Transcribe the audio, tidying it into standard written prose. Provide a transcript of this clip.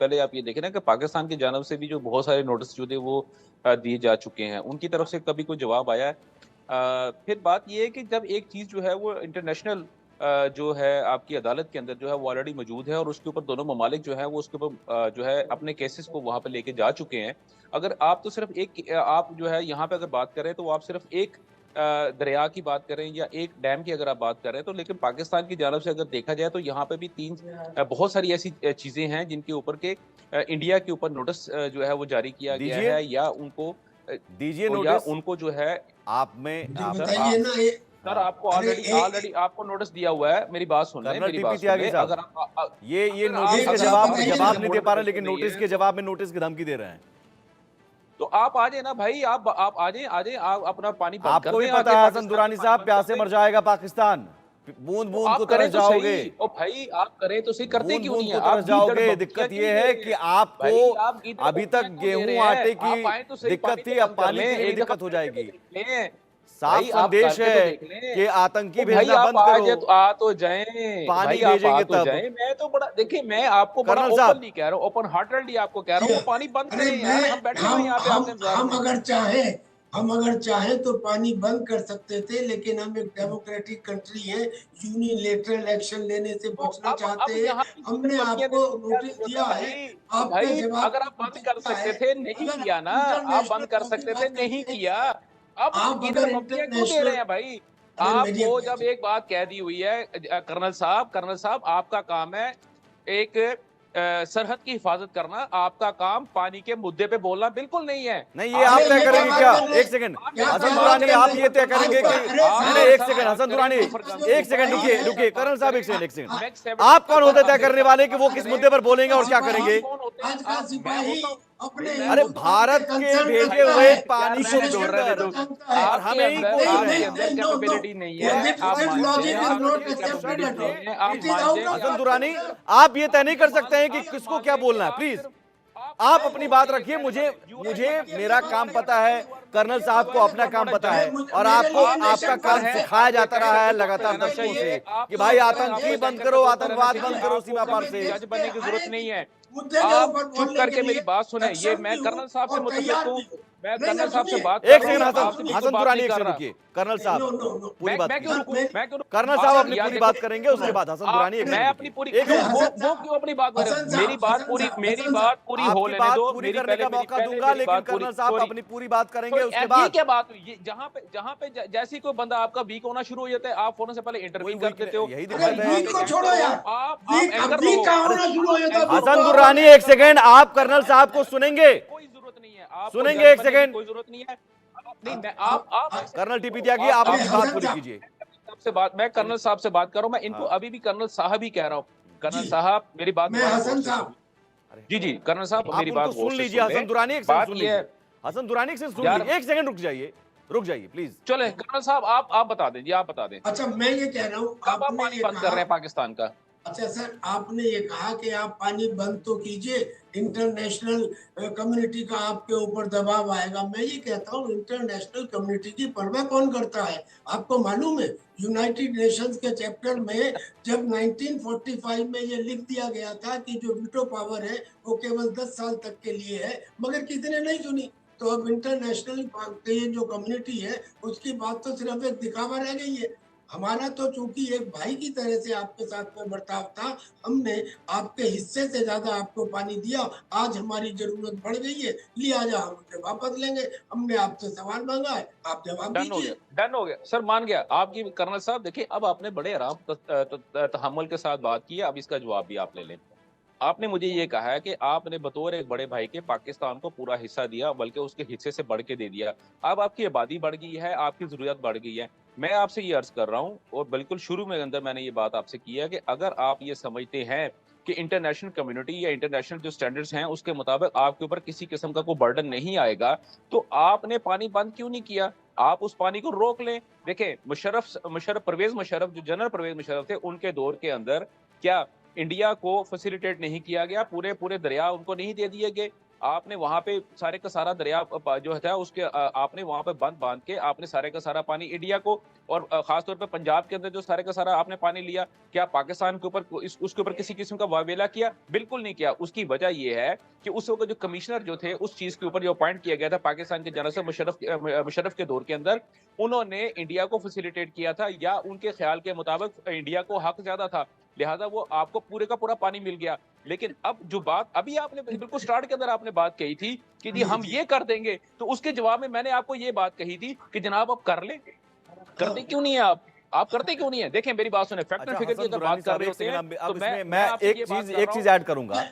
पहले आप ये देखें ना कि पाकिस्तान की जानब से भी जो बहुत सारे नोटिस जो थे वो दिए जा चुके हैं, उनकी तरफ से कभी कोई जवाब आया है? फिर बात ये है कि जब एक चीज़ जो है वो इंटरनेशनल जो है आपकी अदालत के अंदर जो है वो ऑलरेडी मौजूद है और उसके ऊपर दोनों ममालिक जो है वो उसके ऊपर जो है अपने केसेस को वहाँ पे लेके जा चुके हैं। अगर आप तो सिर्फ एक आप जो है यहाँ पे अगर बात करें तो आप सिर्फ एक दरिया की बात करें या एक डैम की अगर आप बात करें तो लेकिन पाकिस्तान की जानब से अगर देखा जाए तो यहाँ पे भी 3 बहुत सारी ऐसी चीज़ें हैं जिनके ऊपर के इंडिया के ऊपर नोटिस जो है वो जारी किया गया दीजिए है या उनको दीजिए या नोटिस। उनको जो है आप में सर बताइए ना ये। सर आपको अरे ऑलरेडी आपको नोटिस दिया हुआ है। मेरी बात सुन लें, कर्नल मेरी टीपी बात सुन त्यागी लें। साहब, अगर आप ये अगर नोटिस आप का एक अगर जवाब आप बताइए जवाब ना। नहीं दे पा रहे, मोड़ लेकिन नहीं नोटिस है, के जवाब में नोटिस की धमकी दे रहे हैं। तो आप आ जाए ना भाई, आप आ जाए, आप अपना पानी बंद कर आपको भी दें, पता आके है हसन पाकिस्तान दुरानी में पानी साहब, बंद कर प्यासे दें। मर जाएगा पाकिस्तान, बूंद तो बूंद को आप करें तरस तो जाओगे, सही। ओ भाई आप करें तो सही, करते बूंद क्यों बूंद नहीं को है तरस आप? गीदड़ जाओगे। बकरियां दिक्कत क्यों यह ले है रहे कि हैं आपको भाई? आप गीदड़ अभी बकरियां तक क्यों ले गेहूं रहे आटे हैं? आप आए की तो सही, दिक्कत पानी थी, तो अब बंद कर पानी लें, की भी एक दफा दिक्कत हो करके तो जाएगी। देख लें साफ भाई, आप संदेश करके तो है देख लें। कि आतंकी ओ भाई भेजना आप बंद आ करो, जाए तो आ तो जाएं पानी भाई, आप आ भेजेंगे तो तब। जाएं। मैं तो बड़ा देखिए, मैं आपको बड़ा कर्नल साहब, ओपनली कह रहा हूँ, ओपन हार्टेडली आपको कह रहा जी, हूँ, वो पानी बंद अरे करें मैं यार। हम बैठे हुए हैं यहाँ पे आपके इंतजार हम में। अगर चाहें तो पानी बंद कर सकते थे, लेकिन हम एक डेमोक्रेटिक कंट्री है, यूनिलेटरल एक्शन लेने से तो बचना अब चाहते हैं। यहाँ पे गीदड़ हमने बत्तियां आपको देने की क्या नोटिस जरूरत है दिया है, भाई? ओ आपने भाई जवाब अगर का आप बंद नोटिस कर दिया सकते है। थे, नहीं अगर किया आप ना। आप इंटरनेशनल बंद कर लॉ की सकते थे, बात नहीं करते हैं, किया। अब आप गीदड़ अगर बत्तियां क्यों दे रहे इंटरनेशनल, हैं भाई? अरे मेरी आपको जब एक बात कह दी हुई है कर्नल साहब आपका काम है एक सरहद की हिफाजत करना। आपका काम पानी के मुद्दे पे बोलना बिल्कुल नहीं है। नहीं ये आप अरे आपने तय ये क्या करेंगे बात क्या? कर रहे एक हैं? सेकंड, आप क्या मेरे हसन से बात बात दुरानी, कर करें आप रहे तो ये हैं? तय आप करेंगे आपका कि अरे नहीं साहब नहीं, एक सेकंड, बात हसन करें दुरानी, तो एक सेकंड, भाई रुकिए है, रुकिए, कर्नल साहब एक सेकंड, एक सेकंड। नेक्स्ट आप कौन होते तय मेरे करने से वाले बात कि वो बात किस करें। मुद्दे पर बोलेंगे और क्या सिपाही, करेंगे? आप कौन होते हैं? आज का मैं सिपाही होता हूँ अपने मैं अरे होता हूँ हिंदुस्तान पे भारत के कंसर्न भेजे रखता हुए है, पानी के यार रहने अंदर दो। जानता है। और हमें ही कोस रहे आपके हैं। अंदर नो नो, कैपेबिलिटी नहीं ये है। आप डिफिसिट मान लॉजिक जाएं इज आपके नॉट अंदर एक्सेप्टेड कैपेबिलिटी एट नहीं ऑल, है। आप इट इज मान आउट जाएं कि ऑफ हसन आप दुरानी, कंट्रोल। आप ये तय नहीं कर सकते हैं कि आप ये किसको मान क्या लें कि बोलना है, आप प्लीज। सिर्फ आप नहीं अपनी नहीं बात नहीं ये रखिए, कहने मुझे वाले मुझे यूएन मेरा काम पता है, कर्नल साहब को अपना काम पता है, और मेरे आपको लिए आपका नेशन काम फर्स्ट है। सिखाया आप ये जाता कह रहा है सकते लगातार रहना दशकों चाहिए। से कि आपको भाई ये करें, आतंकी आपको बंद टैंकर करो, पे बोलता रहना आतंकवाद बंद चाहिए। करो आपको सीमा पार कभी से। जज बनने की जरूरत नहीं है। मुद्दे के आप ऊपर चुप बोलने करके के मेरी लिए बात सुने। ये सक्षम मैं भी हूँ कर्नल साहब से और मुतफिक तैयार हूँ। भी हूँ। मैं नहीं ना, कर्नल साहब से सुनिए, बात कर एक रहा सेकंड, हूँ, मेरी बात हसन आपसे सुनिए। बिल्कुल हसन बात दुरानी, नहीं एक कर सेकंड रहा। रुकिए, कर्नल साहब नो नो नो, पूरी बात मैं क्यों कीजिए। रुकूं? मैं क्यों कर्नल साहब आप अपनी यार पूरी देखो बात करेंगे, उसके बाद हसन आप दुरानी एक मैं सेकंड अपनी रुकिए, पूरी एक नहीं, सेकंड। वो क्यों अपनी बात कर रहे? मेरी बात पूरी, मेरी बात पूरी हो आपकी लेने बात दो। पूरी मेरी करने का मौका पहले दूंगा, मेरी लेकिन बात पूरी। कर्नल साहब सॉरी अपनी पूरी बात करेंगे सॉरी, उसके ये बाद। क्या बात हुई? ये जहां पे जैसे ही कोई बंदा आपका वीक होना शुरू हो जाता है, आप फौरन से पहले वही इंटरवीन वही कर देते हो। यही अरे दिक्कत भाई है। वीक को छोड़ो यार, आप वीक अब एंकर वीक रहो। का अरे होना शुरू हो जाता है तो हसन आप दुर्रानी, एक सेकंड, आप कर्नल साहब को सुनेंगे, कोई जरूरत नहीं है। आपको सुनेंगे, जज एक बनने की सेकंड। कोई जरूरत नहीं है। नहीं मैं आप कर्नल टीपी त्यागी, आप अरे अपनी बात हसन पूरी साहब, कीजिए। मैं कर्नल साहब से बात कर रहा हूं। मैं इनको हाँ, अभी भी कर्नल साहब ही कह रहा हूं। जी कर्नल साहब मेरी बात मैं दोबारा गौर हसन से साहब, सुनिए। अरे जी जी कर्नल साहब आप मेरी उनको बात गौर सुन से लीजिए, सुन हसन लें। दुरानी एक सेकंड बात सुन ये है लीजिए, हसन दुरानी एक सेकंड सुन यार, लीजिए, एक सेकंड रुक जाइए प्लीज। चले कर्नल साहब आप बता दें जी, आप बता दें अच्छा मैं ये कह रहा हूँ, कब आप आपने पानी ये बंद कर कहा, रहे हैं पाकिस्तान का? अच्छा सर आपने ये कहा कि आप पानी बंद तो कीजिए, इंटरनेशनल कम्युनिटी का आपके ऊपर दबाव आएगा। मैं ये कहता हूँ इंटरनेशनल कम्युनिटी की परवाह कौन करता है? आपको मालूम है यूनाइटेड नेशंस के चैप्टर में जब 1945 में ये लिख दिया गया था कि जो वीटो पावर है वो केवल 10 साल तक के लिए है, मगर किसी ने नहीं सुनी। तो अब इंटरनेशनल ये जो कम्युनिटी है उसकी बात तो सिर्फ एक दिखावा रह गई है। हमारा तो चूंकि एक भाई की तरह से आपके साथ में बर्ताव था, हमने आपके हिस्से से ज्यादा आपको पानी दिया। आज हमारी जरूरत बढ़ गई है, लिया जा हम उसे वापस लेंगे। हमने आपसे सवाल मांगा है, आप जवाब डन हो गया, दीजिए। डन हो गया सर, मान गया आपकी कर्नल साहब। देखिए अब आपने बड़े आराम तहम्मुल के साथ बात की है, अब इसका जवाब भी आप ले लें। आपने मुझे ये कहा है कि आपने बतौर एक बड़े भाई के पाकिस्तान को पूरा हिस्सा दिया, बल्कि उसके हिस्से से बढ़ के दे दिया। अब आपकी आबादी बढ़ गई है, आपकी जरूरत बढ़ गई है। मैं आपसे ये अर्ज कर रहा हूँ, और बिल्कुल शुरू में अंदर मैंने ये बात आपसे की है कि अगर आप ये समझते हैं कि इंटरनेशनल कम्युनिटी या इंटरनेशनल जो स्टैंडर्ड्स हैं उसके मुताबिक आपके ऊपर किसी किस्म का कोई बर्डन नहीं आएगा, तो आपने पानी बंद क्यों नहीं किया? आप उस पानी को रोक लें। देखें परवेज मुशर्रफ, जो जनरल परवेज मुशर्रफ थे, उनके दौर के अंदर क्या इंडिया को फैसिलिटेट नहीं किया गया? पूरे दरिया उनको नहीं दे दिए गए? आपने वहां पे सारे का सारा दरिया जो था उसके आपने वहां पे बंद बांध के आपने सारे का सारा पानी इंडिया को और खासतौर पे पंजाब के अंदर जो सारे का सारा आपने पानी लिया, क्या पाकिस्तान के ऊपर उसके ऊपर किसी किस्म का वावेला किया? बिल्कुल नहीं किया। उसकी वजह ये है कि उस वक्त जो कमिश्नर जो थे उस चीज के ऊपर जो अपॉइंट किया गया था पाकिस्तान के जनरल से मुशर्रफ के दौर के अंदर, उन्होंने इंडिया को फैसिलिटेट किया था या उनके ख्याल के मुताबिक इंडिया को हक ज्यादा था, लिहाजा वो आपको पूरे का पूरा पानी मिल गया। लेकिन अब जो बात अभी आपने बिल्कुल स्टार्ट के अंदर आपने बात कही थी कि जी हम ये कर देंगे, तो उसके जवाब में मैंने आपको ये बात कही थी कि जनाब आप कर लें, करते क्यों नहीं है आप करते क्यों नहीं है? देखें मेरी बात सुने, फैक्ट एंड फिगर की अगर बात कर रहे होते हैं तो मैं एक चीज ऐड करूंगा।